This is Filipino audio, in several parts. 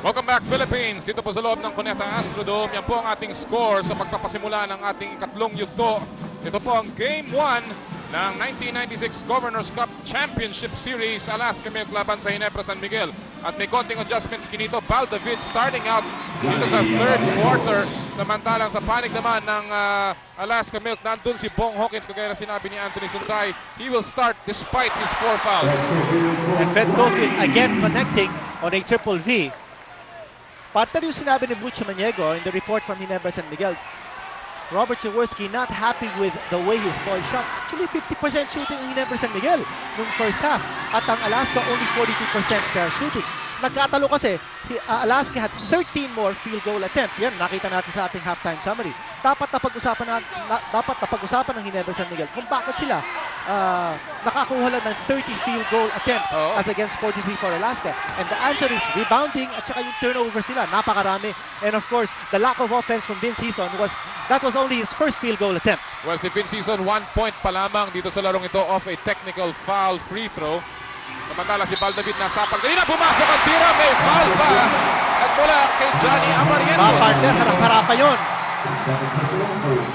Welcome back, Philippines. Dito po sa loob ng Cuneta Astrodome. Yan po ang ating score sa pagpapasimula ng ating ikatlong yugto. Ito po ang Game 1 ng 1996 Governors Cup Championship Series. Alaska Milk laban sa Ginebra, San Miguel. At may konting adjustments kinito. Val David starting out dito sa third quarter. Samantalang sa panig naman ng Alaska Milk, nandun si Bong Hawkins, kagaya na sinabi ni Anthony Suntay. He will start despite his 4 fouls. And Fred Cofield again connecting on a triple V. Partner yung sinabi ni Bucho Maniego in the report from Ginebra San Miguel. Robert Jaworski not happy with the way his ball shot. Actually 50% shooting in Ginebra San Miguel nung first half. At ang Alaska only 42% shooting. Nagkatalo kasi, Alaska had 13 more field goal attempts. Yan, nakita natin sa ating halftime summary. Dapat napag-usapan ng Ginebra San Miguel kung bakit sila nakakuha lang ng 30 field goal attempts as against 43 for Alaska. And the answer is rebounding at saka yung turnovers sila. Napakarami. And of course, the lack of offense from Vince Hison was only his first field goal attempt. Well, si Vince Hison 1 point pa lamang dito sa larong ito off a technical foul free throw. Samantala si Val David nasapag. Kanina pumasok ang tira, may foul pa. Nagmula kay Johnny Amarientos. Partner, harap-harapan yun.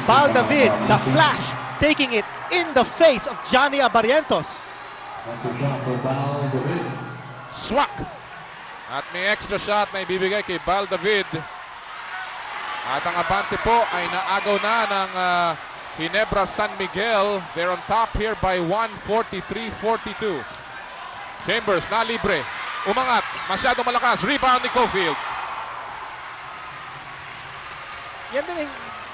Val David, the flash, taking it in the face of Johnny Abarientos. Swak. At may extra shot na ibibigay kay Val David. At ang abante po ay naagaw na ng Ginebra San Miguel. They're on top here by 143-42. Chambers na libre. Umangat. Masyadong malakas. Rebound ni Cofield. Yan din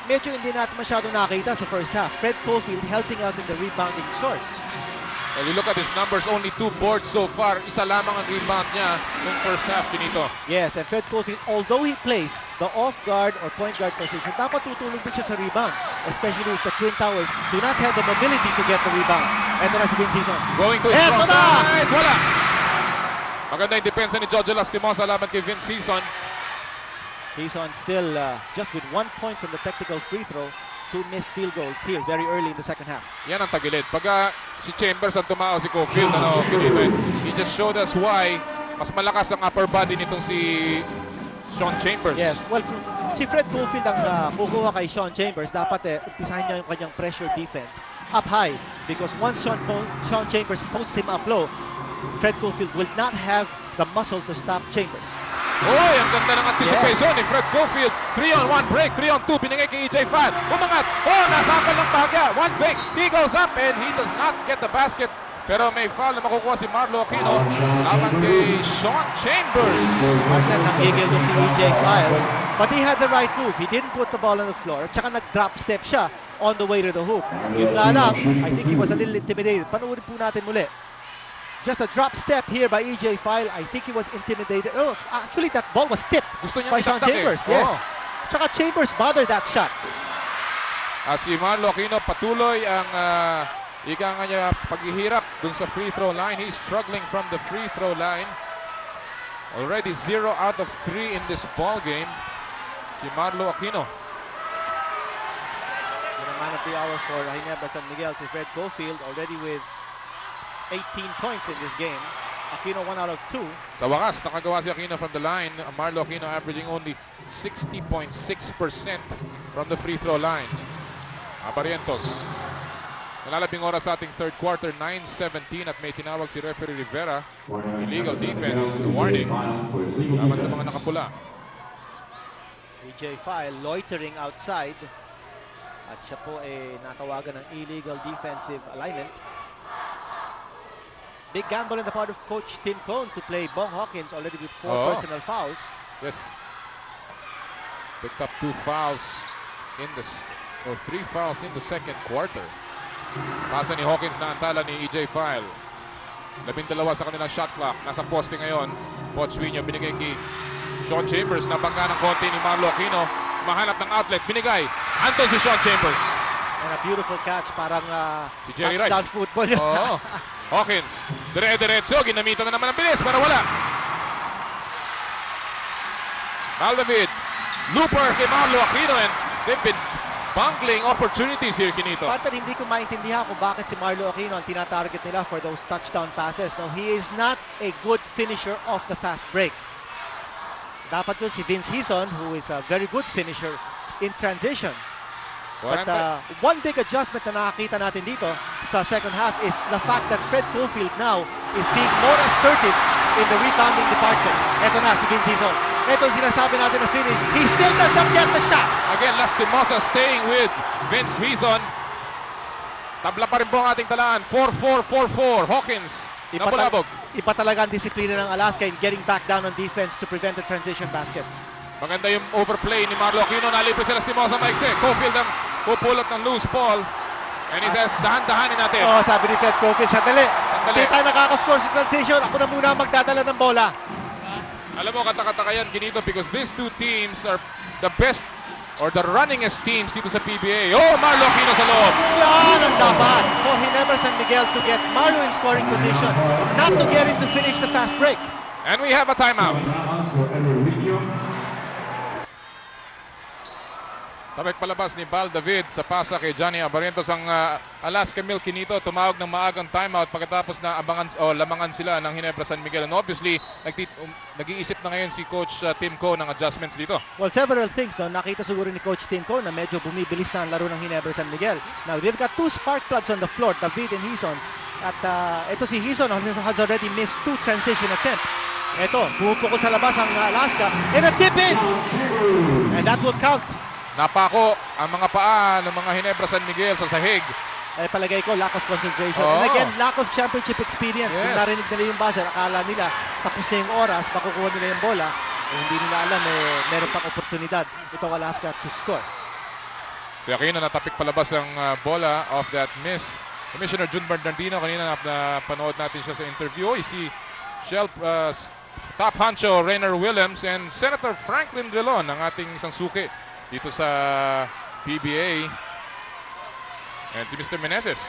medyo hindi natin masyadong nakita sa first half. Fred Cofield helping out in the rebounding chores. Well, you look at his numbers, only 2 boards so far. Isa lamang ang rebound niya nung first half dinito. Yes, and Fred Cofield, although he plays the off-guard or point guard position, dapat tutulong din siya sa rebound. Especially if the Twin Towers do not have the mobility to get the rebounds. Ito na si Vince Hison. Going to his strong side. Wala! Maganda yung depensa ni Jojo Lastimosa laban kay Vince Hison. Hison still just with 1 point from the technical free throw. 2 missed field goals here very early in the second half. Yan ang tagilid. Pagka si Chambers ang tumao si Cofield, he just showed us why mas malakas ang upper body nitong si Sean Chambers. Yes, well, si Fred Cofield ang kukuha kay Sean Chambers, dapat umpisahan niya yung kanyang pressure defense up high because once Sean Chambers posts him up low, Fred Cofield will not have the muscle to stop Chambers. Oy, ang ganda ng anticipation ni Fred Cofield. 3-on-1 break, 3-on-2, binigay kay EJ Fan. Umangat, nasapal ng bahagya. One fake, he goes up and he does not get the basket. Pero may foul na makukuha si Marlo Aquino laban kay Sean Chambers. Marshall nangigil doon si EJ File. But he had the right move. He didn't put the ball on the floor. Tsaka nag-drop step siya on the way to the hoop. Yun nga lang, I think he was a little intimidated. Panoorin po natin muli. Just a drop step here by EJ File. I think he was intimidated. Oh, actually, that ball was tipped by Sean Chambers. Yes. Tsaka Chambers bothered that shot. At si Marlo Aquino patuloy ang ika nga niya paghihirap dun sa free throw line. He's struggling from the free throw line. Already 0 out of 3 in this ball game. Si Marlo Aquino. The man of the hour for Ginebra San Miguel, si Fred Cofield, already with 18 points in this game. Aquino 1 out of 2. Sa wakas, nakagawa si Aquino from the line. Marlo Aquino averaging only 60.6% from the free throw line. Abarientos. Nalalabing oras sa ating third quarter, 9:17 at may tinawag si referee Rivera. Illegal defense warning laban sa mga nakapula. EJ File loitering outside. At siya po natawagan ng illegal defensive alignment. Big gamble on the part of Coach Tim Cone to play Bong Hawkins already with 4 personal fouls. Yes. Picked up 2 fouls in the 3 fouls in the second quarter. Pasa ni Hawkins na antala ni EJ File. 12 sa kanilang shot clock. Nasa poste ngayon. Pochwinyo binigay kay Sean Chambers. Nabangga ng konti ni Marlo Aquino. Mahanap ng outlet. Binigay. Anto si Sean Chambers. And a beautiful catch. Parang si Jerry touchdown Rice. Football yun. Hawkins, dire-diretso, ginamitan na naman ang bilis, pero wala. Val David, looper kay Marlo Aquino, and they've been bungling opportunities here, Kinito. Partner, hindi ko maintindihan kung bakit si Marlo Aquino ang tinatarget nila for those touchdown passes. No, he is not a good finisher off the fast break. Dapat yun si Vince Hison, who is a very good finisher in transition. But one big adjustment na nakakita natin dito sa second half is the fact that Fred Cofield now is being more assertive in the rebounding department. Ito na si Vince Hison. Ito yung sinasabi natin na finish. He still does not get the shot. Again, Lastimosa staying with Vince Hison. Tabla pa rin po ang ating talaan. 4-4, 4-4. Hawkins. Nabulabog. Iba talaga ang disiplina ng Alaska in getting back down on defense to prevent the transition baskets. Maganda yung overplay ni Marlo Aquino. Nalipis si Lastimosa maikse. Cofield ang pupulot ng loose ball. And he says, dahan-dahanin natin. Oh, sabi ni Fred Cofield, sandali. Hindi tayo nakakascore sa transition. Ako na muna magdadala ng bola. Alam mo, katakataka yan, Ginito, because these two teams are the best or the runningest teams dito sa PBA. Oh, Marlo Aquino sa loob. Yan ang dapat for Ginebra San Miguel to get Marlo in scoring position, not to get him to finish the fast break. And we have a timeout. Tabek palabas ni Val David sa pasa kay Johnny Abarientos. Ang Alaska Milk Ginito tumawag ng maagang timeout pagkatapos na lamangan sila ng Ginebra San Miguel. And obviously, nag-iisip na ngayon si Coach Tim Coe ng adjustments dito. Well, several things. No? Nakita siguro ni Coach Tim Coe na medyo bumibilis na ang laro ng Ginebra San Miguel. Now, they've got two spark plugs on the floor, David and Hison. At ito si Hison has already missed 2 transition attempts. Ito, pumupukol sa labas ang Alaska. And a tip in! And that will count. Napako ang mga paa ng mga Ginebra San Miguel sa sahig. Palagay ko, lack of concentration. Oh. And again, lack of championship experience. Yes. Yung narinig nila yung buzzer, akala nila tapos na yung oras, makukuha nila yung bola. Hindi nila alam, meron pang oportunidad itong Alaska to score. Si Aquino natapik palabas ang bola of that miss. Commissioner June Bernardino, kanina napanood natin siya sa interview. Si Top Honcho Rainer Williams and Senator Franklin Drilon, ang ating isang suki dito sa PBA. And si Mr. Meneses.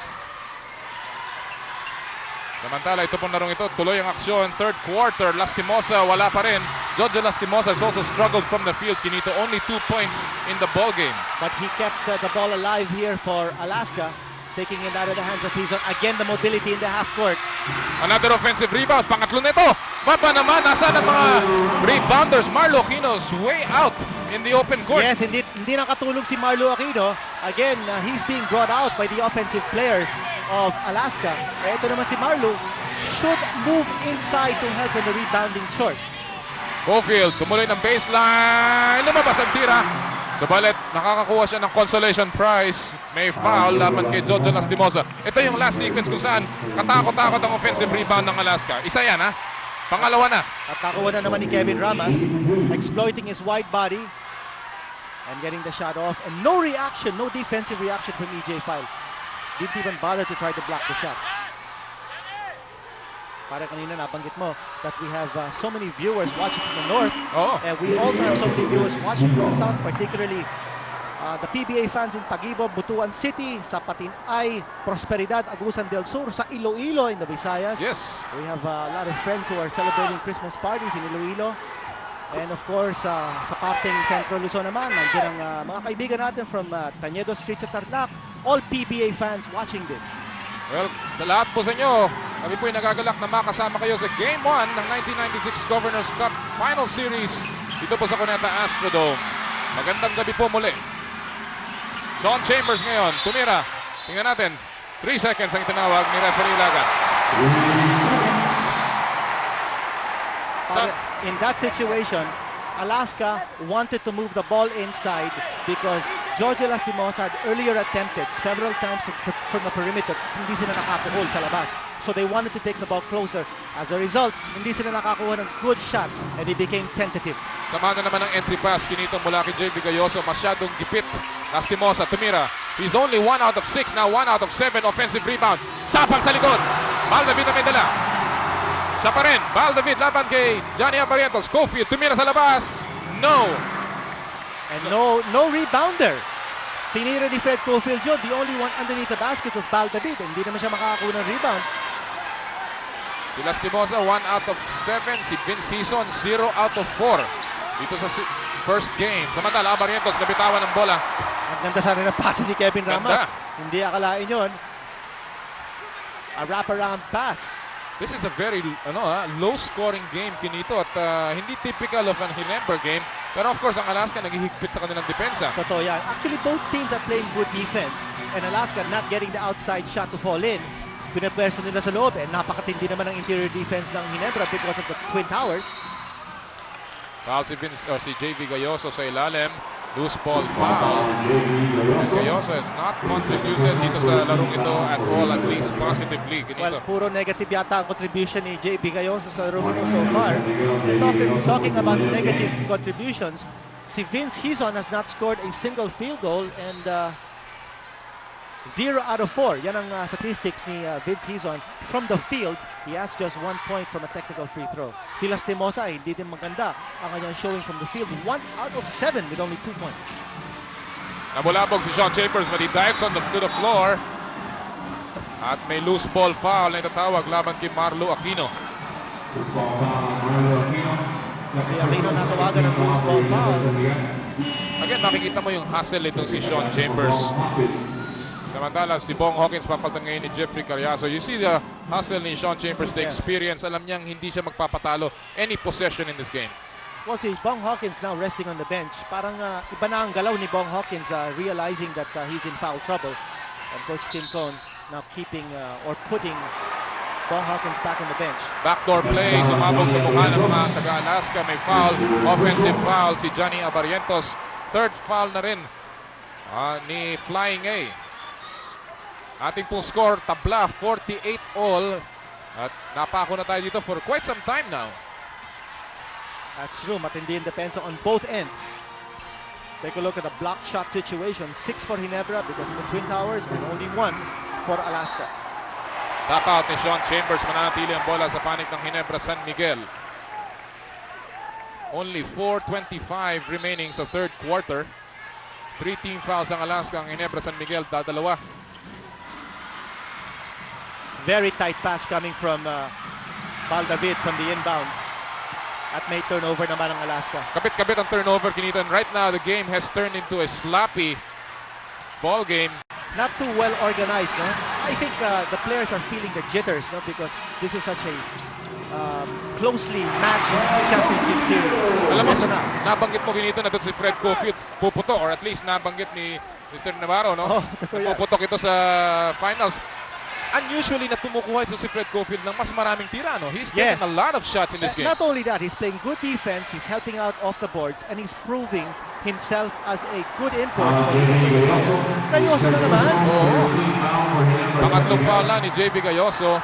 Samantala, ito pong larong ito, tuloy ang aksyon. Third quarter, Lastimosa wala pa rin. Jojo Lastimosa has also struggled from the field. Kinito only 2 points in the ball game. But he kept the ball alive here for Alaska, taking it out of the hands of Hison. Again, the mobility in the half court. Another offensive rebound. Pangatlo nito. Baba naman. Nasaan ang mga rebounders? Marlo Aquino's way out in the open court. Yes, hindi nakatulong si Marlo Aquino. Again, he's being brought out by the offensive players of Alaska. Ito naman si Marlo should move inside to help in the rebounding chores. Cofield, tumuloy ng baseline. Lumabas ang tira. Subalit, nakakakuha siya ng consolation prize. May foul laban kay Jojo Lastimosa. Ito yung last sequence kung saan katakot-takot ang offensive rebound ng Alaska. Isa yan, ha? Pangalawa na. At nakuha na naman ni Kevin Ramas, exploiting his wide body and getting the shot off. And no reaction, no defensive reaction from EJ File. Didn't even bother to try to block the shot. Para kanina nabanggit mo that we have so many viewers watching from the north. Oh. And we also have so many viewers watching from the south, particularly the PBA fans in Tagubo, Butuan City, sa Patinay, Prosperidad, Agusan del Sur, sa Iloilo in the Visayas. Yes. We have a lot of friends who are celebrating Christmas parties in Iloilo. And of course, sa parting Central Luzon naman, nandiyan ang mga kaibigan natin from Tañedo Street sa Tarlac. All PBA fans watching this. Well, sa lahat po sa inyo, kami po ay nagagalak na makasama kayo sa Game 1 ng 1996 Governors Cup Final Series dito po sa Cuneta Astrodome. Magandang gabi po muli. Sean Chambers ngayon, tumira. Tingnan natin, 3 seconds ang itinawag ni Referee Laga. In that situation, Alaska wanted to move the ball inside because Jojo Lastimosa had earlier attempted several times from the perimeter. Hindi sila nakakuhol sa labas. So they wanted to take the ball closer. As a result, hindi sila nakakuha ng good shot and they became tentative. Samahan na naman ang entry pass. Kinito mula kay JB Gayoso. Masyadong gipit. Lastimosa tumira. He's only 1 out of 6. Now 1 out of 7 offensive rebound. Sapang sa likod. Val David na may dala. Siya pa rin. Val David laban kay Johnny Abarientos. Cofield tumira sa labas. No. And no rebounder. Tinira ni Fred Cofield yun. The only one underneath the basket was Val David. Hindi naman siya makakakuha ng rebound. Si Lastimosa 1 out of 7. Si Vince Hison 0 out of 4. Dito sa first game. Samantala, Abarientos nabitawan ng bola. Ang ganda sana ng pass ni Kevin Ramas. Ganda. Hindi akalain yun. A wraparound pass This is a very low-scoring game, Kinito, at hindi typical of an Ginebra game. Pero of course, ang Alaska naghihigpit sa kanilang depensa. Totoo yan. Actually, both teams are playing good defense. And Alaska not getting the outside shot to fall in. Pinapwersa nila sa loob. And napakatindi naman ang interior defense ng Ginebra because of the Twin Towers. Foul si JV Galloso sa ilalim. Loose ball foul. Galloso has not contributed dito sa larong ito at all, at least positively. Well, puro negative yata ang contribution ni JB Galloso sa larong ito so far. And talking about negative contributions, si Vince Hizon has not scored a single field goal and 0 out of 4. Yan ang statistics ni Vince Hizon from the field. He has just 1 point from a technical free throw. Si Lastimosa ay hindi din maganda ang kanyang showing from the field. 1 out of 7 with only 2 points. Nabulabog si Sean Chambers but he dives to the floor. At may loose ball foul na itatawag laban kay Marlo Aquino. Si Aquino natawagan ng loose ball foul. Again, makikita mo yung hustle itong si Sean Chambers. Samantala, si Bong Hawkins papalitan ngayon ni Jeffrey Carriazo. You see the hustle ni Sean Chambers, the experience. Alam niyang hindi siya magpapatalo any possession in this game. Well, si Bong Hawkins now resting on the bench. Parang iba na ang galaw ni Bong Hawkins realizing that he's in foul trouble. And Coach Tim Cone now keeping or putting Bong Hawkins back on the bench. Backdoor play, sumabog sa mukha ng mga taga-Alaska. May foul, offensive foul si Johnny Abarientos. Third foul na rin ni Flying A. Ating pong score, tabla, 48 all. At napako na tayo dito for quite some time now. That's true. Matindi yung depensa on both ends. Take a look at the block shot situation. 6 for Ginebra because of the Twin Towers and only 1 for Alaska. Tap out ni Sean Chambers. Mananatili ang bola sa panig ng Ginebra San Miguel. Only 4:25 remaining sa third quarter. 3 team fouls ang Alaska. Ang Ginebra San Miguel dadalawa. Very tight pass coming from Baldavid from the inbounds. At may turnover naman ang Alaska. Kapit-kapit ang turnover, Kinito. And right now, the game has turned into a sloppy ball game. Not too well organized, no? I think the players are feeling the jitters, no? Because this is such a closely matched championship series. Alam mo, nabanggit mo, Kinito, na ito si Fred Cofield puputo, or at least nabanggit ni Mr. Navarro, no? Oh, totoo yan. Puputok ito sa finals. Unusually na tumukuha ito si Fred Cofield ng mas maraming tira, no? He's taking a lot of shots in this game. Not only that, he's playing good defense, he's helping out off the boards, and he's proving himself as a good input for the Galloso na naman. Oo. Pangatlong foul na ni JV Galloso.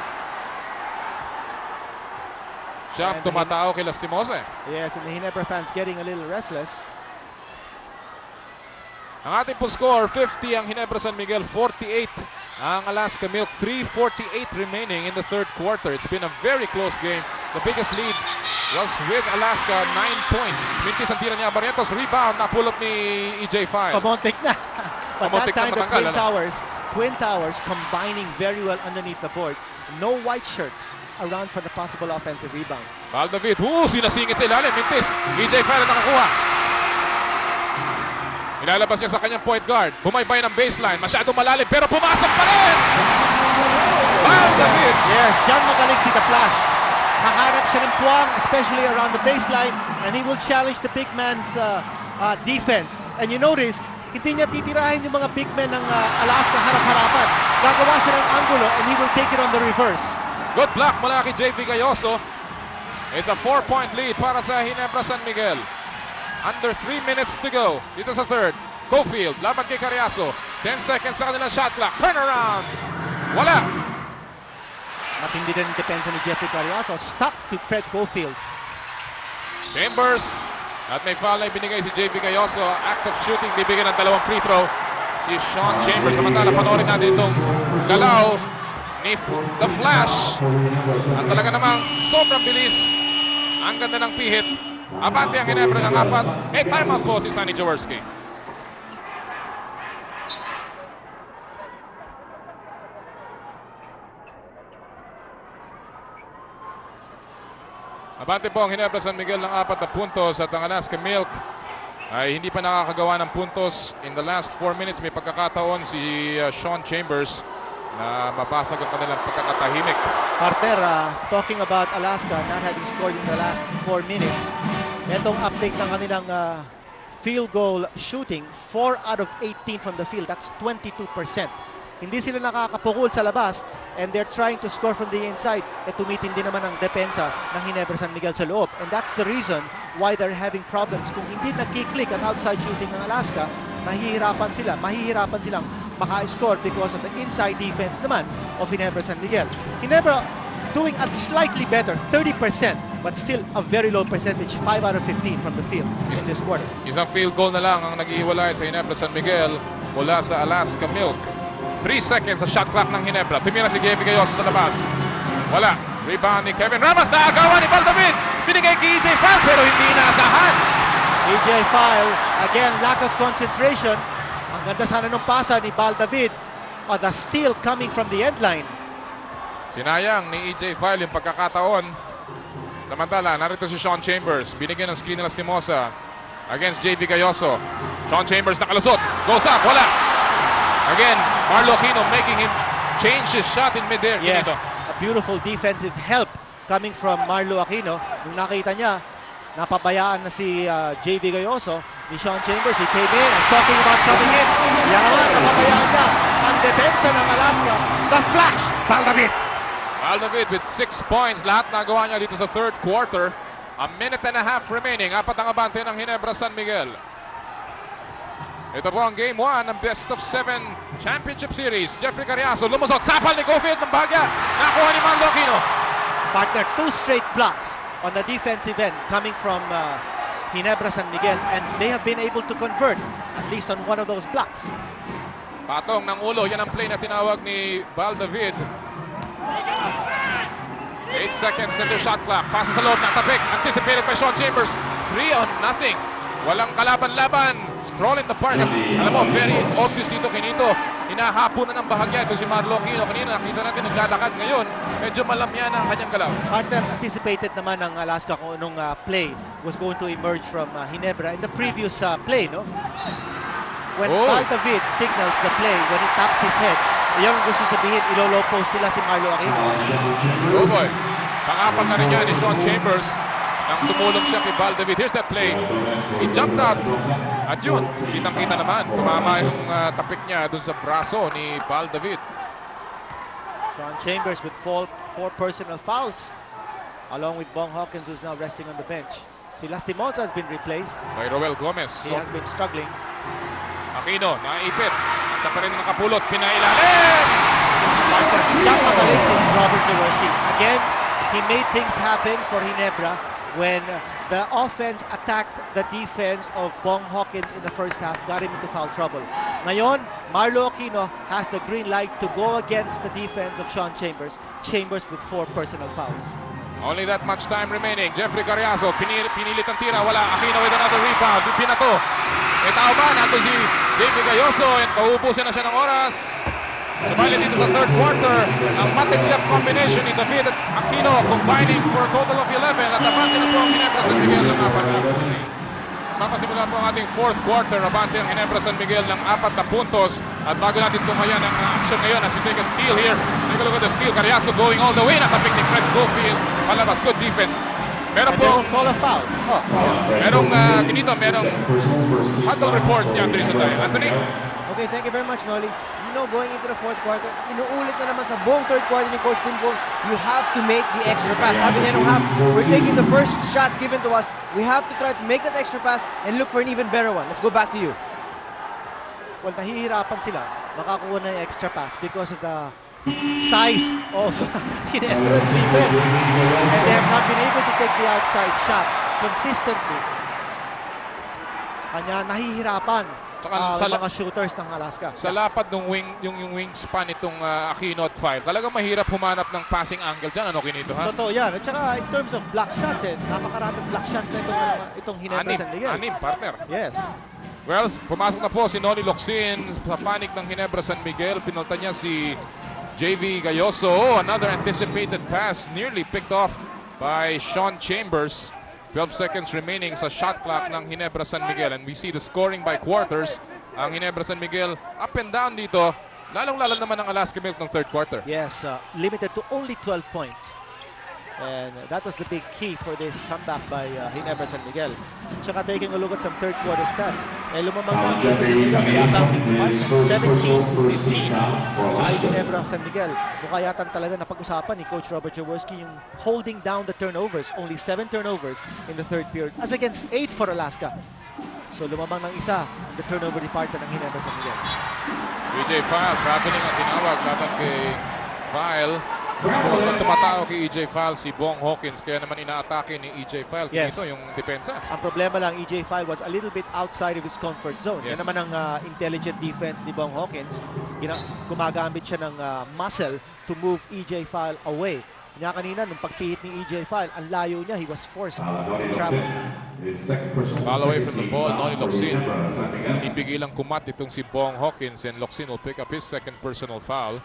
Siya tumatao kay Lastimosa. Yes, and the Ginebra fans getting a little restless. Ang ating po score, 50 ang Ginebra San Miguel, 48 ang Alaska Milk. 3:48 remaining in the third quarter. It's been a very close game. The biggest lead was with Alaska, 9 points. Mintis ang tira niya, Barrientos, rebound, napulot ni EJ5. Kamontik na. But Kamontik that time na the matanggal, Twin Towers combining very well underneath the boards. No white shirts around for the possible offensive rebound. Baldavid, sinasingit sa ilalim, Mintis. EJ5 na nakakuha. Ilalabas niya sa kanyang point guard. Bumaybay ng baseline. Masyadong malalim pero pumasok pa rin! Baldavid! Yes, John magaling si the flash. Haharap siya ng puwang, especially around the baseline, and he will challenge the big man's defense. And you notice, hindi niya titirahin yung mga big men ng Alaska harap-harapan. Gagawa siya ng angulo and he will take it on the reverse. Good block mula kay JV Galloso. It's a 4-point lead para sa Ginebra San Miguel. Under 3 minutes to go. Dito sa third. Cofield, laban kay Carriazo. 10 seconds sa kanilang shot clock. Turn around. Wala. Matindi din ang depensa ni Jeffrey Carriazo. Stuck to Fred Cofield. Chambers. At may foul na ibinigay si JV Galloso. Act of shooting. Bibigyan ng 2 free throw. Si Sean Chambers. Samantala, panoorin natin itong galaw ni The Flash. At talaga namang sobrang bilis. Ang ganda ng pihit. Abante ang Ginebra ng 4. May timeout po si Sonny Jaworski. Abante po ang Ginebra San Miguel ng 4 na puntos at ang Alaska Milk ay hindi pa nakakagawa ng puntos. In the last 4 minutes may pagkakataon si Sean Chambers na mabasag ang kanilang pagkakatahimik. Partner, talking about Alaska not having scored in the last 4 minutes, itong update ng kanilang field goal shooting, 4 out of 18 from the field. That's 22%. Hindi sila nakakapukul sa labas and they're trying to score from the inside. Tumitindi naman ang depensa ng Ginebra San Miguel sa loob. And that's the reason why they're having problems. Kung hindi nagkiklik ang outside shooting ng Alaska, mahihirapan silang maka-score because of the inside defense naman of Ginebra San Miguel. Ginebra doing a slightly better, 30%, but still a very low percentage, 5 out of 15 from the field in this quarter. Isang field goal na lang ang nag-iwalay sa Ginebra San Miguel mula sa Alaska Milk. 3 seconds sa shot clock ng Ginebra. Tumira si Gaby Gayoso sa labas. Wala. Rebound ni Kevin Ramos. Naagawan ni Baldavid. Binigay kay EJ File pero hindi inaasahan. EJ File, again, lack of concentration. Ang ganda sana ng pasa ni Baldavid. The steal coming from the end line. Sinayang ni EJ File yung pagkakataon. Samantala, narito si Sean Chambers. Binigyan ng screen na Lastimosa against JV Gayoso. Sean Chambers nakalusot. Goes up. Wala. Again, Marlo Aquino making him change his shot in midair. Yes, a beautiful defensive help coming from Marlo Aquino. Nung nakita niya, napabayaan na si JV Gayoso ni Sean Chambers. He came in and talking about coming in. Yan naman, napabayaan niya ang depensa ng Alaska. The flash, Baldavid. Baldavid with 6 points. Lahat nagawa niya dito sa third quarter. A minute and a half remaining. Apat ang abante ng Ginebra San Miguel. Ito po ang Game 1 ng Best of 7 Championship Series. Jeffrey Carriazo lumusot. Sapal ni Cofield ng bagya. Nakuha ni Marlo Aquino. Partner, 2 straight blocks on the defensive end coming from Ginebra San Miguel, and they have been able to convert at least on one of those blocks. Patong ng ulo. Yan ang play na tinawag ni Baldavid. 8 seconds into shot clock. Pasa sa loob ng tapik. Anticipated by Sean Chambers. 3-0. Walang kalaban-laban. Stroll in the park. Alam mo, very obvious dito kinito. Hinahapo na ng bahagya. Ito si Marlo Aquino. Kanina nakita natin naglalakad. Ngayon, medyo malamya na ang kanyang galaw. Partner, anticipated naman ng Alaska kung anong play was going to emerge from Ginebra in the previous play, no? When Baldavid signals the play, when he taps his head, yan ang gusto sabihin, ilo-low post nila si Marlo Aquino. Oh boy. Pang-apat na rin yan ni Sean Chambers. Nang tumulong siya kay Baldavid. Here's that play. He jumped out. At yun, kitang-kita naman. Tumama yung tapik niya dun sa braso ni Baldavid. Sean Chambers with 4 personal fouls, along with Bong Hawkins, who's now resting on the bench. Si Lastimosa has been replaced. By Roel Gomez. He has been struggling. Aquino, naipit. Sa pa rin nakapulot. Pinailalim! Siya pabalik si Robert Jaworski. Again, he made things happen for Ginebra when the offense attacked the defense of Bong Hawkins in the first half, got him into foul trouble. Ngayon, Marlo Aquino has the green light to go against the defense of Sean Chambers. Chambers with 4 personal fouls. Only that much time remaining. Jeffrey Carriazo, pinilit ang tira. Wala. Aquino with another rebound. Binato. E tao ba? Nato si David Gayoso and pauubusin na siya ng oras. Subalit dito sa third quarter, ang Matic Jeff combination ni David at Aquino combining for a total of 11 at abante na po ang Ginebra San Miguel ng 4. Mapasimula po ang ating fourth quarter. Abante ang Ginebra San Miguel ng 4 na puntos. At bago natin tumayan ang action ngayon as we take a steal here. Take a look at the steal. Carriazo going all the way. Natapik ni Fred Gofield. Palabas. Good defense. Meron po call a foul. Merong huddle report si Anthony Sunday. Anthony? Okay, thank you very much, Nolly. You know, going into the fourth quarter, inuulit na naman sa buong third quarter ni Coach Timbo, you have to make the extra pass. Sabi niya nung half, we're taking the first shot given to us. We have to try to make that extra pass and look for an even better one. Let's go back to you. Well, nahihirapan sila makakuha ng extra pass because of the size of Ginebra's defense. And they have not been able to take the outside shot consistently. Kanya nahihirapan sa mga shooters ng Alaska. Sa lapad ng yung wingspan itong Aquino at 5, talagang mahirap humanap ng passing angle dyan. Ano kinito, ha? Totoo yan. At saka in terms of block shots, napakaraming block shots na itong Ginebra San Miguel. Anim, partner. Yes. Well, pumasok na po si Noli Locsin sa panik ng Ginebra San Miguel. Pinalta niya si JV Gayoso. Another anticipated pass nearly picked off by Sean Chambers. 12 seconds remaining sa shot clock ng Ginebra San Miguel. And we see the scoring by quarters. Ang Ginebra San Miguel up and down dito. Lalong-lalo naman ang Alaska Milk ng third quarter. Yes, limited to only 12 points. And that was the big key for this comeback by Ginebra San Miguel. Tsaka taking a look at some third quarter stats. Lumamang ng Ginebra San Miguel sa rebounding department, 17-15. Tsaka Ginebra San Miguel, mukha yata talaga napag-usapan ni Coach Robert Jaworski yung holding down the turnovers. Only 7 turnovers in the third period as against 8 for Alaska. So lumamang ng isa in the turnover department ng Ginebra San Miguel. EJ File, traveling ang tinawag laban kay File. Kung tumatao kay EJ File si Bong Hawkins, kaya naman inaatake ni EJ File. Yes. Ito yung depensa. Ang problema lang, EJ File was a little bit outside of his comfort zone. Yes. Yan naman ang intelligent defense ni Bong Hawkins. Gumagamit siya ng muscle to move EJ File away. Kanya kanina, nung pagpihit ni EJ File, ang layo niya, he was forced to travel. Foul away from the ball, Noni Locsin. Ipigilang kumat itong si Bong Hawkins, and Locsin will pick up his second personal foul.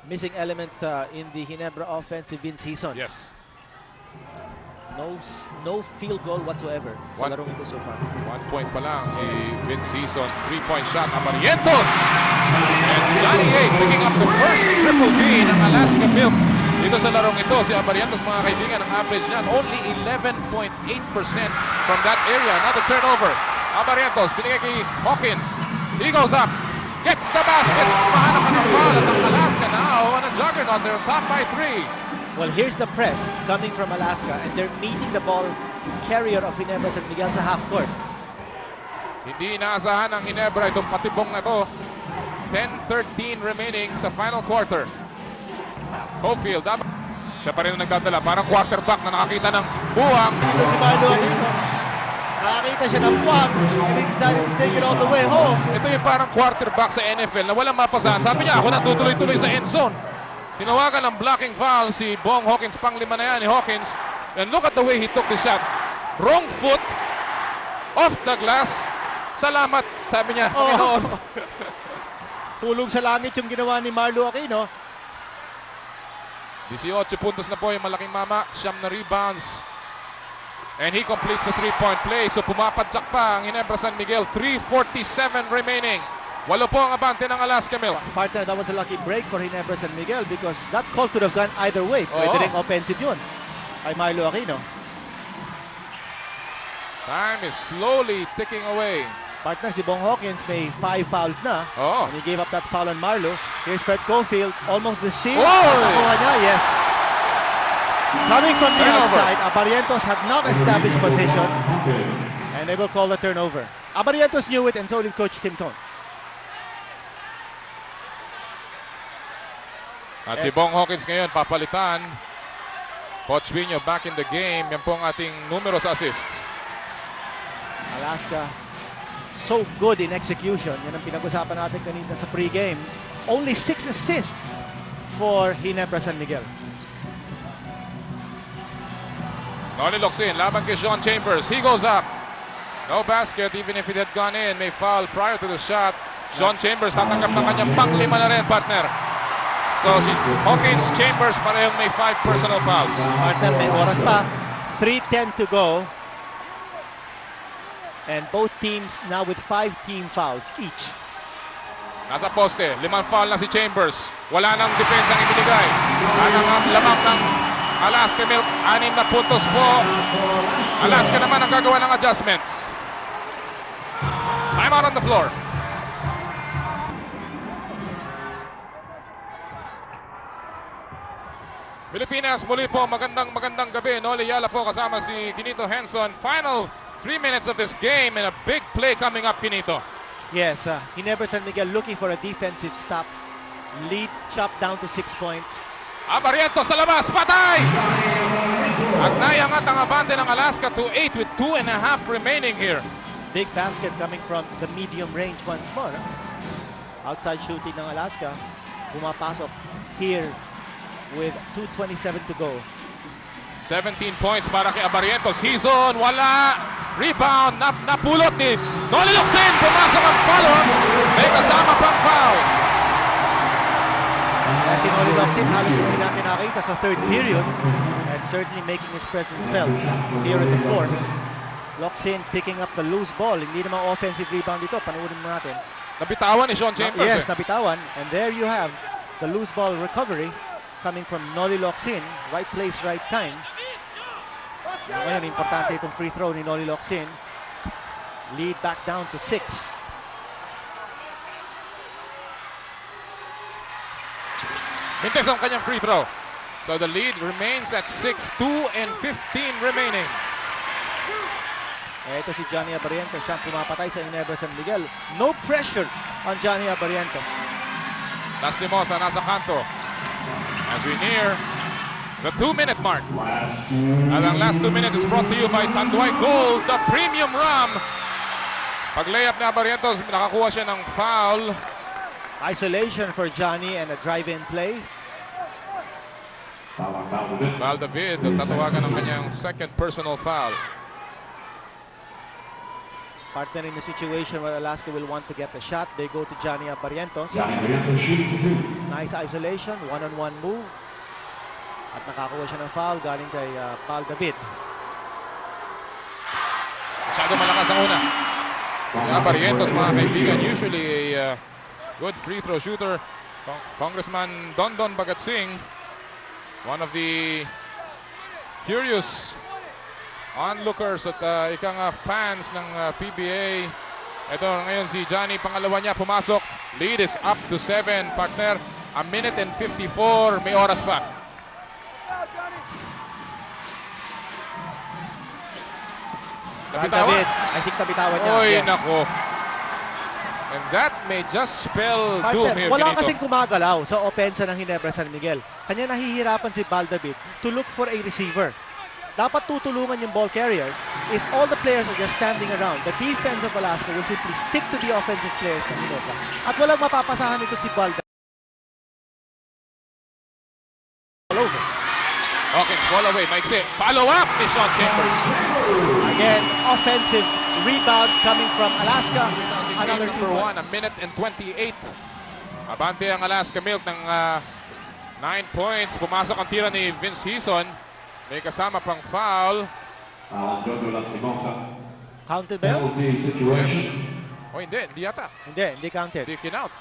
Missing element in the Ginebra offense, si Vince Hison. Yes. No field goal whatsoever sa larong ito so far. 1 point pa lang si Vince Hison. 3-point shot, Abarientos! And Johnny A picking up the first triple D ng Alaska Milk. Dito sa larong ito, si Abarientos, mga kaibigan, ang average niya only 11.8% from that area. Another turnover. Abarientos, binigay kay Hawkins. He goes up, gets the basket. Mahanap ng foul at ang Alaska now on a juggernaut. They're top by 3. Well, here's the press coming from Alaska, and they're meeting the ball carrier of Ginebra San Miguel sa half court. Hindi inaasahan ng Ginebra itong patibong na to. 10-13 remaining sa final quarter. Cofield, siya pa rin ang nagdadala. Parang quarterback na nakakita ng buwang. Ito si Milo Aquino. Nakakita siya ng buwang, and he decided to take it all the way home. Ito yung parang quarterback sa NFL na walang mapasahan. Sabi niya, ako na tutuloy-tuloy sa end zone. Tinawagan ng blocking foul si Bong Hawkins, pang-5 na yan ni Hawkins. And look at the way he took the shot. Wrong foot, off the glass. Salamat, sabi niya. Panginoon. Tulog sa langit yung ginawa ni Marlo Aquino. 18 puntos na po yung malaking mama. 9 na rebounds. And he completes the 3-point play. So pumapadyak pa ang Ginebra San Miguel. 3:47 remaining. 8 po ang abante ng Alaska Milk. Partner, that was a lucky break for Ginebra San Miguel because that call could have gone either way. Pwede rin offensive yun kay Marlo Aquino. Time is slowly ticking away. Partner, si Bong Hawkins may 5 fouls na. And he gave up that foul on Marlo. Here's Fred Cofield, almost the steal. Nakuha niya, yes. Coming from the outside, Abarientos had not established position. And they will call the turnover. Abarientos knew it, and so did Coach Tim Cone. At si Bong Hawkins ngayon, papalitan. Coach Vino back in the game. Yan po ang ating numero sa assists. Alaska, so good in execution. Yan ang pinag-usapan natin kanina sa pre-game. Only 6 assists for Ginebra San Miguel. Noli Locsin, laban kay Sean Chambers. He goes up. No basket, even if it had gone in. May foul prior to the shot. Sean Chambers tatanggap ng kanyang pang-5 na rin, partner. So si Hawkins, Chambers, parehong may 5 personal fouls. Partner, may oras pa. 3:10 to go. And both teams now with 5 team fouls each. Nasa poste, 5 foul na si Chambers. Wala nang depensa ang ibinigay. At ang lamang ng Alaska Milk, 6 na puntos po. Alaska naman ang gagawa ng adjustments. Time out on the floor. Pilipinas, muli po, magandang gabi. Noli Yala po kasama si Kinito Henson. Final 3 minutes of this game and a big play coming up, Kinito. Yes, Ginebra San Miguel looking for a defensive stop. Lead chopped down to 6 points. Abarientos sa labas, patay! At nayangat ang abante ng Alaska to 8 with 2.5 remaining here. Big basket coming from the medium range once more. Outside shooting ng Alaska. Pumapasok here with 2:27 to go. 17 points para kay Abarientos. Hizon, wala. Rebound, napulot ni Noli Locsin. Pumasok ang follow-up. May kasama pang foul. Si Noli Locsin halos hindi natin nakita sa third period and certainly making his presence felt here in the fourth. Locsin picking up the loose ball. Hindi naman offensive rebound ito. Panoorin mo natin. Nabitawan ni Sean Chambers. Yes, nabitawan. And there you have the loose ball recovery coming from Noli Locsin. Right place, right time. Ngayon, importante itong free throw ni Noli Locsin. Lead back down to 6. Mintes ang kanyang free throw. So the lead remains at 6-2 and 15 remaining. Ito si Johnny Abarientos, siyang pumapatay sa Ginebra San Miguel. No pressure on Johnny Abarientos. Lastimosa nasa kanto. As we near the 2-minute mark. At ang last 2 minutes is brought to you by Tanduay Gold, the premium rum. Pag layup ni Abarientos, nakakuha siya ng foul. Isolation for Johnny and a drive-in play. Valdavid, tatawagan ng kanyang second personal foul. Partner in a situation where Alaska will want to get the shot. They go to Johnny Abarientos. Nice isolation, one-on-one move. At nakakuha siya ng foul galing kay Valdavid. Masyado malakas ang una. Si Abarientos, mga kaibigan, usually a good free throw shooter. Congressman Dondon Bagatsing, one of the curious onlookers at fans ng PBA. Ito ngayon si Johnny, pangalawa niya pumasok. Lead is up to 7, partner. A minute and 54, may oras pa. David, I think nabitawan niya. Oy, Yes. nako. And that may just spell doom here, Wala Benito. kasing gumagalaw sa opensa ng Ginebra San Miguel. Kanya nahihirapan si Valdavid to look for a receiver. Dapat tutulungan yung ball carrier. If all the players are just standing around, the defense of Alaska will simply stick to the offensive players ng Ginebra. At walang mapapasahan ito si Valdavid. Hawkins, ball away, maiksi. Follow up ni Sean Chambers. Again, offensive rebound coming from Alaska. Another Game 2 number 1, points. a minute and 28. Abante ang Alaska Milk ng 9 points. Pumasok ang tira ni Vince Hison. May kasama pang foul. Counted ba yun? Yes. Oh, hindi yata. Hindi counted. Hindi kinout.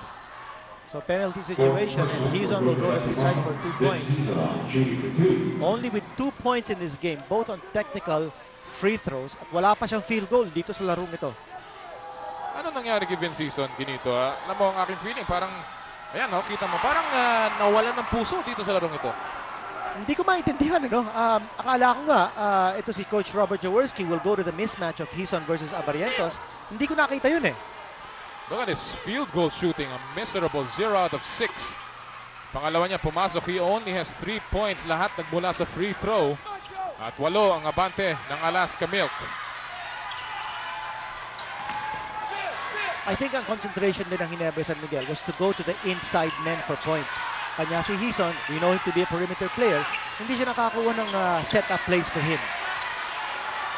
So penalty situation and Hison will go to the strike for 2 points. Only with 2 points in this game, both on technical free throws. At wala pa siyang field goal dito sa larong ito. Ano nangyari kay Vince Hison, Ginito? Alam mo ang aking feeling, parang, ayan, kita mo, parang nawalan ng puso dito sa larong ito. Hindi ko maintindihan, ano? Akala ko nga, ito si Coach Robert Jaworski will go to the mismatch of Hison versus Abarientos. Hindi ko nakita yun eh. Look at his field goal shooting, a miserable 0 out of 6. Pangalawa niya pumasok, he only has 3 points, lahat nagmula sa free throw. At 8 ang abante ng Alaska Milk. I think ang concentration din ng Ginebra San Miguel was to go to the inside men for points. Kanya si Hison, we know him to be a perimeter player, hindi siya nakakuha ng set-up plays for him.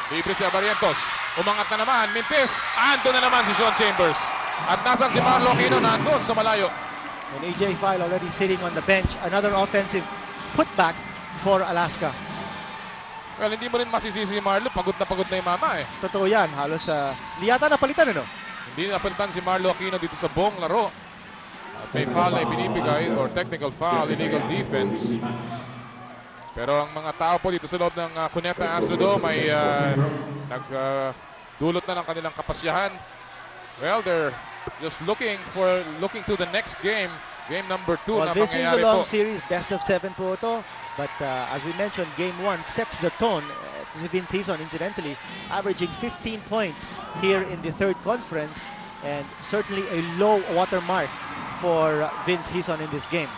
Libre si Abarientos. Umangat na naman, Mintis. Ando na naman si Sean Chambers. At nasan si Marlo Aquino, nandun sa malayo. And AJ File already sitting on the bench. Another offensive putback for Alaska. Well, hindi mo rin masisisi si Marlo. Pagod na yung mama eh. Totoo yan. Halos hindi yata napalitan, ano? Hindi napalitan si Marlo Aquino dito sa buong laro. At may foul na ibinibigay or technical foul, illegal defense. Pero ang mga tao po dito sa loob ng Cuneta Astrodome ay nagdulot na ng kanilang kapasyahan. Well, they're just looking to the next game. Game number 2 Well, na this is a mangyayari long po. series, best of 7 po ito. But as we mentioned, game 1 sets the tone. It's Vince Hison, incidentally, averaging 15 points here in the third conference. And certainly a low watermark for Vince Hison in this game.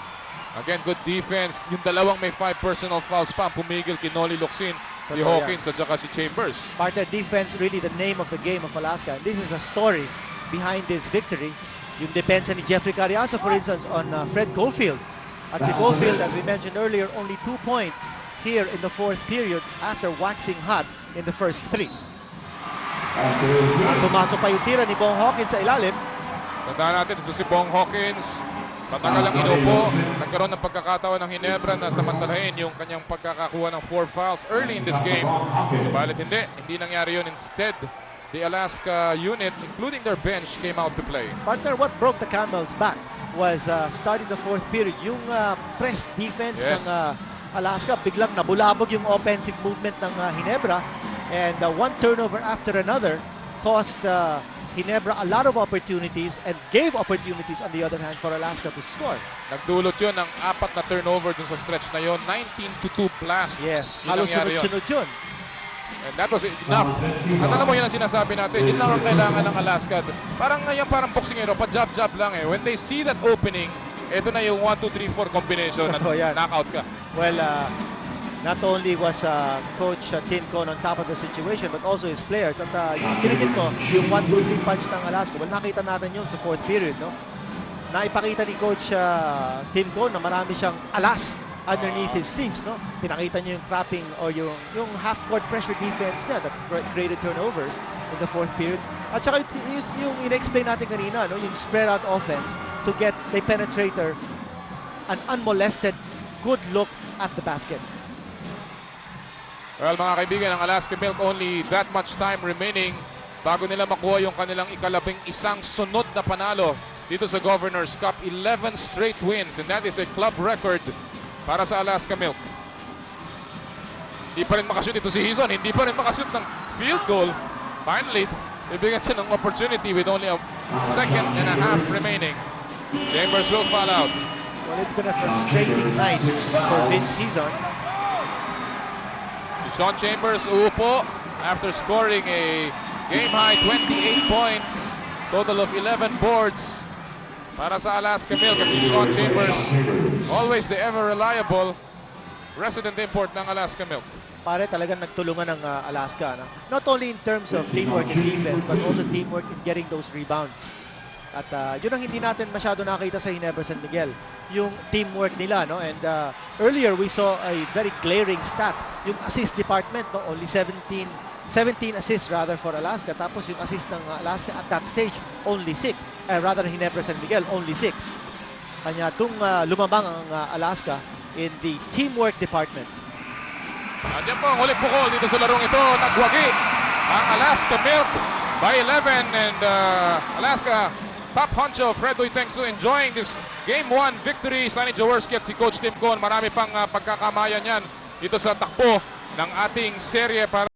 Again, good defense. Yung dalawang may 5 personal fouls pa ang pumigil kay Noli Locsin, si Totoo Hawkins at saka si Chambers. Partner defense, really the name of the game of Alaska. And this is the story behind this victory. Yung depensa ni Jeffrey Cariaso, for instance, on Fred Caulfield. At si Caulfield, as we mentioned earlier, only 2 points here in the fourth period after waxing hot in the first 3. At pumasok pa yung tira ni Bong Hawkins sa ilalim. Tandaan natin, ito si Bong Hawkins. Matagal ang inupo. Nagkaroon ng pagkakataon ng Ginebra na samantalahin yung kanyang pagkakakuha ng 4 fouls early in this game. Subalit hindi nangyari yun. Instead, the Alaska unit, including their bench, came out to play. Partner, what broke the Camel's back was starting the fourth period. Yung press defense Yes. ng Alaska, biglang nabulabog yung offensive movement ng Ginebra. And one turnover after another cost Ginebra a lot of opportunities and gave opportunities on the other hand for Alaska to score. Nagdulot yun ng 4 na turnover dun sa stretch na yun. 19-2 blast. Yes, Yun halos nangyari yun. sunod-sunod yun. And that was enough. At alam mo yun ang sinasabi natin, yun lang ang kailangan ng Alaska. Parang ngayon, parang boxingero, pa-jab-jab lang eh. When they see that opening, ito na yung 1, 2, 3, 4 combination at Totoo yan. knockout ka. Well, not only was Coach Tin Con on top of the situation, but also his players. At yung pinigit mo, yung 1, 2, 3 punch ng Alaska, well, nakita natin yun sa fourth period, no? Naipakita ni Coach Tin Con na marami siyang alas underneath his sleeves, no? Pinakita niya yung trapping or yung half-court pressure defense niya that created turnovers in the fourth period. At saka yung in-explain natin kanina, no? Yung spread-out offense to get the penetrator an unmolested good look at the basket. Well, mga kaibigan, ang Alaska Milk only that much time remaining bago nila makuha yung kanilang ika-11 sunod na panalo dito sa Governor's Cup. 11 straight wins, and that is a club record para sa Alaska Milk. Hindi pa rin makashoot ito si Hizon. Hindi pa rin makashoot ng field goal. Finally, bibigyan siya ng opportunity with only a 2.5 remaining. Chambers will foul out. Well, it's been a frustrating night for Vince Hizon. Si Sean Chambers uupo after scoring a game-high 28 points. Total of 11 boards para sa Alaska Milk. At si Sean Chambers, always the ever-reliable resident import ng Alaska Milk. Pare, talagang nagtulungan ng Alaska. No? Not only in terms of teamwork and defense, but also teamwork in getting those rebounds. At yun ang hindi natin masyado nakita sa Ginebra San Miguel. Yung teamwork nila. No? And earlier, we saw a very glaring stat. Yung assist department, no? Only 17 assists rather for Alaska. Tapos yung assist ng Alaska at that stage, only 6. Rather Ginebra San Miguel, only 6. Kanya itong lumabang ang Alaska in the teamwork department. Andiyan po ang huling bukol dito sa larong ito. Nagwagi ang Alaska Milk by 11. And Alaska top honcho Fredoy Tengsu enjoying this Game 1 victory. Sonny Jaworski at si Coach Tim Con. Marami pang pagkakamayan yan dito sa takbo ng ating serye para